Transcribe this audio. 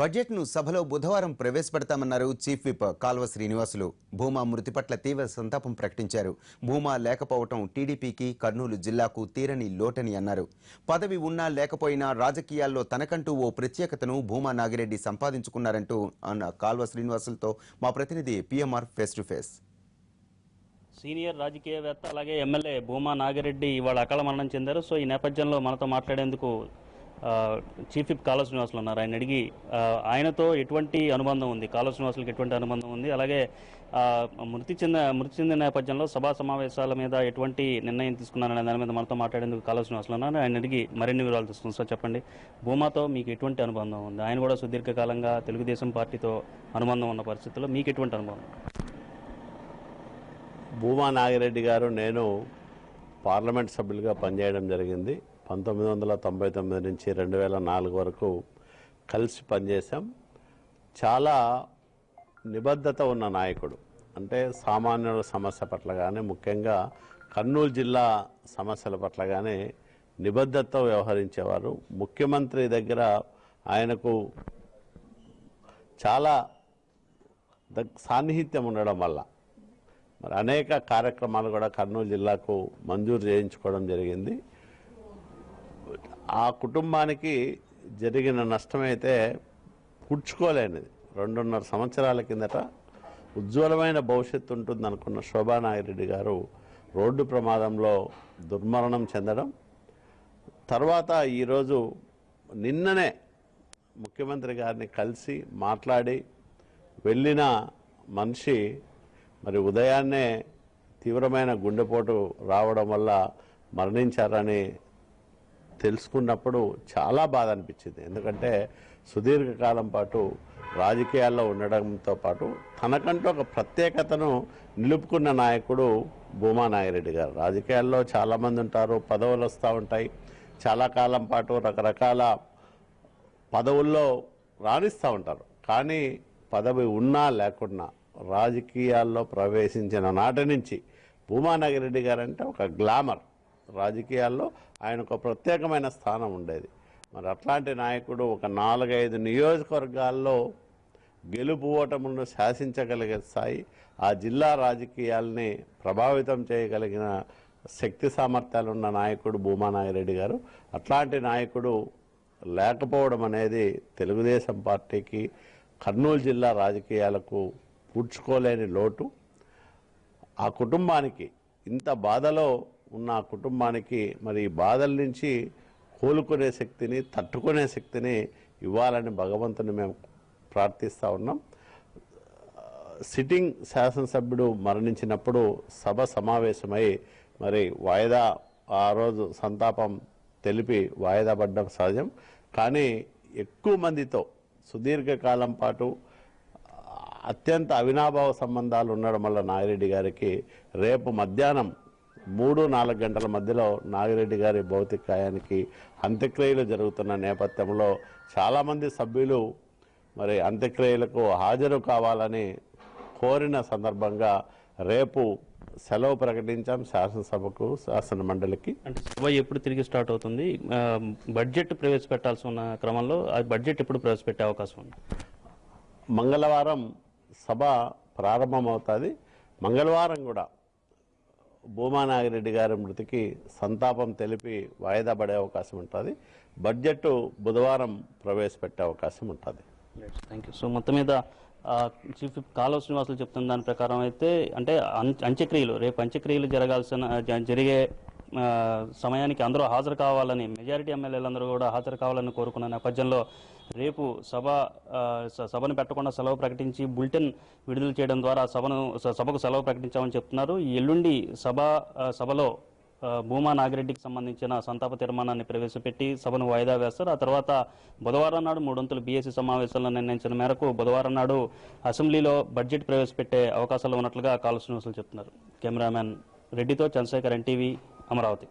బడ్జెట్ను సభలో బుధవారం ప్రవేశపెడతామన్నారు చీఫ్ విప్ కాల్వ శ్రీనివాసులు. భూమా మృతి పట్ల తీవ్ర సంతాపం ప్రకటించారు. భూమా లేకపోవటం టీడీపీకి, కర్నూలు జిల్లాకు తీరని లోటని అన్నారు. పదవి ఉన్నా లేకపోయినా రాజకీయాల్లో తనకంటూ ఓ ప్రత్యేకతను భూమా నాగిరెడ్డి సంపాదించుకున్నారంటూ అన్న కాల్వ శ్రీనివాసులతో మా ప్రతినిధి PMR face to face. Senior రాజకీయవేత్త అలాగే ఎమ్మెల్యే భూమా నాగిరెడ్డి ఇవాళ అకాల మరణం చెందారు. సో ఈ నేపథ్యంలో మనతో మాట్లాడేందుకు చీఫ్ విప్ కాల్వ శ్రీనివాసులు ఉన్నారు. ఆయన అడిగి ఆయనతో ఎటువంటి అనుబంధం ఉంది, కాల్వ శ్రీనివాసులకు ఎటువంటి అనుబంధం ఉంది, అలాగే మృతి చెందిన నేపథ్యంలో సభా సమావేశాల మీద ఎటువంటి నిర్ణయం తీసుకున్నారనే దాని మీద మనతో మాట్లాడేందుకు కాల్వ శ్రీనివాసులు ఉన్నారు. ఆయన అడిగి మరిన్ని వివరాలు తీసుకున్నాం. సార్ చెప్పండి, భూమాతో మీకు ఎటువంటి అనుబంధం ఉంది? ఆయన కూడా సుదీర్ఘకాలంగా తెలుగుదేశం పార్టీతో అనుబంధం ఉన్న పరిస్థితుల్లో మీకు ఎటువంటి అనుబంధం? భూమా నాగిరెడ్డి గారు నేను పార్లమెంట్ సభ్యులుగా పనిచేయడం జరిగింది. 1999 నుంచి 2004 వరకు కలిసి పనిచేశాం. చాలా నిబద్ధత ఉన్న నాయకుడు. అంటే సామాన్యుల సమస్య పట్ల కానీ, ముఖ్యంగా కర్నూలు జిల్లా సమస్యల పట్ల కానీ నిబద్ధతతో వ్యవహరించేవారు. ముఖ్యమంత్రి దగ్గర ఆయనకు చాలా సాన్నిహిత్యం ఉండడం వల్ల మరి అనేక కార్యక్రమాలు కూడా కర్నూలు జిల్లాకు మంజూరు చేయించుకోవడం జరిగింది. ఆ కుటుంబానికి జరిగిన నష్టమైతే పూడ్చుకోలేనిది. 2.5 సంవత్సరాల కిందట ఉజ్వలమైన భవిష్యత్తు ఉంటుంది అనుకున్న శోభా నాగిరెడ్డి గారు రోడ్డు ప్రమాదంలో దుర్మరణం చెందడం, తర్వాత ఈరోజు నిన్ననే ముఖ్యమంత్రి గారిని కలిసి మాట్లాడి వెళ్ళిన మనిషి మరి ఉదయాన్నే తీవ్రమైన గుండెపోటు రావడం వల్ల మరణించారని తెలుసుకున్నప్పుడు చాలా బాధ అనిపించింది. ఎందుకంటే సుదీర్ఘకాలం పాటు రాజకీయాల్లో ఉండడంతో పాటు తనకంటూ ఒక ప్రత్యేకతను నిలుపుకున్న నాయకుడు భూమా నాగిరెడ్డి గారు. రాజకీయాల్లో చాలామంది ఉంటారు, పదవులు వస్తూ ఉంటాయి, చాలా కాలం పాటు రకరకాల పదవుల్లో రాణిస్తూ ఉంటారు. కానీ పదవి ఉన్నా లేకున్నా రాజకీయాల్లో ప్రవేశించిన నాటి నుంచి భూమా నాగిరెడ్డి గారంటే ఒక గ్లామర్. రాజకీయాల్లో ఆయనకు ప్రత్యేకమైన స్థానం ఉండేది. మరి అట్లాంటి నాయకుడు ఒక 4-5 నియోజకవర్గాల్లో గెలుపు ఓటములను శాసించగలిగే స్థాయి, ఆ జిల్లా రాజకీయాల్ని ప్రభావితం చేయగలిగిన శక్తి సామర్థ్యాలు ఉన్న నాయకుడు భూమా నాగిరెడ్డి గారు. అట్లాంటి నాయకుడు లేకపోవడం అనేది తెలుగుదేశం పార్టీకి, కర్నూలు జిల్లా రాజకీయాలకు పూడ్చుకోలేని లోటు. ఆ కుటుంబానికి, ఇంత బాధలో ఉన్న ఆ కుటుంబానికి మరి ఈ బాధల నుంచి కోలుకునే శక్తిని, తట్టుకునే శక్తిని ఇవ్వాలని భగవంతుని మేము ప్రార్థిస్తూ ఉన్నాం. సిట్టింగ్ శాసనసభ్యుడు మరణించినప్పుడు సభ సమావేశమై మరి వాయిదా, ఆ రోజు సంతాపం తెలిపి వాయిదా పడ్డం సహజం. కానీ ఎక్కువ మందితో సుదీర్ఘకాలం పాటు అత్యంత అవినాభావ సంబంధాలు ఉండడం వల్ల నాగిరెడ్డి గారికి రేపు మధ్యాహ్నం 3-4 గంటల మధ్యలో నాగిరెడ్డి గారి భౌతిక కాయానికి అంత్యక్రియలు జరుగుతున్న నేపథ్యంలో చాలామంది సభ్యులు మరి అంత్యక్రియలకు హాజరు కావాలని కోరిన సందర్భంగా రేపు సెలవు ప్రకటించాం శాసనసభకు, శాసన మండలికి. అంటే సభ ఎప్పుడు తిరిగి స్టార్ట్ అవుతుంది? బడ్జెట్ ప్రవేశపెట్టాల్సి ఉన్న క్రమంలో ఆ బడ్జెట్ ఎప్పుడు ప్రవేశపెట్టే అవకాశం ఉంది? మంగళవారం సభ ప్రారంభమవుతుంది. మంగళవారం కూడా భూమా నాగిరెడ్డి గారి మృతికి సంతాపం తెలిపి వాయిదా పడే అవకాశం ఉంటుంది. బడ్జెట్ బుధవారం ప్రవేశపెట్టే అవకాశం ఉంటుంది. Thank you. సో మొత్తం మీద చీఫ్ విప్ కాల్వ శ్రీనివాసులు చెప్తున్న దాని ప్రకారం అయితే అంటే అంత్యక్రియలు, రేపు అంత్యక్రియలు జరిగే సమయానికి అందరూ హాజరు కావాలని, మెజారిటీ ఎమ్మెల్యేలందరూ కూడా హాజరు కావాలని కోరుకున్న నేపథ్యంలో రేపు సభను పెట్టకుండా సెలవు ప్రకటించి బులెటిన్ విడుదల చేయడం ద్వారా సభకు సెలవు ప్రకటించామని చెప్తున్నారు. ఎల్లుండి సభలో భూమా నాగిరెడ్డికి సంబంధించిన సంతాప తీర్మానాన్ని ప్రవేశపెట్టి సభను వాయిదా వేస్తారు. ఆ తర్వాత బుధవారం నాడు 3 వంతుల బీఎస్సీ సమావేశంలో నిర్ణయించిన మేరకు బుధవారం నాడు అసెంబ్లీలో బడ్జెట్ ప్రవేశపెట్టే అవకాశాలు ఉన్నట్లుగా కాల్వ శ్రీనివాసులు చెప్తున్నారు. కెమెరామ్యాన్ రెడ్డితో చంద్రశేఖర్, ఎన్టీవీ, అమరావతి.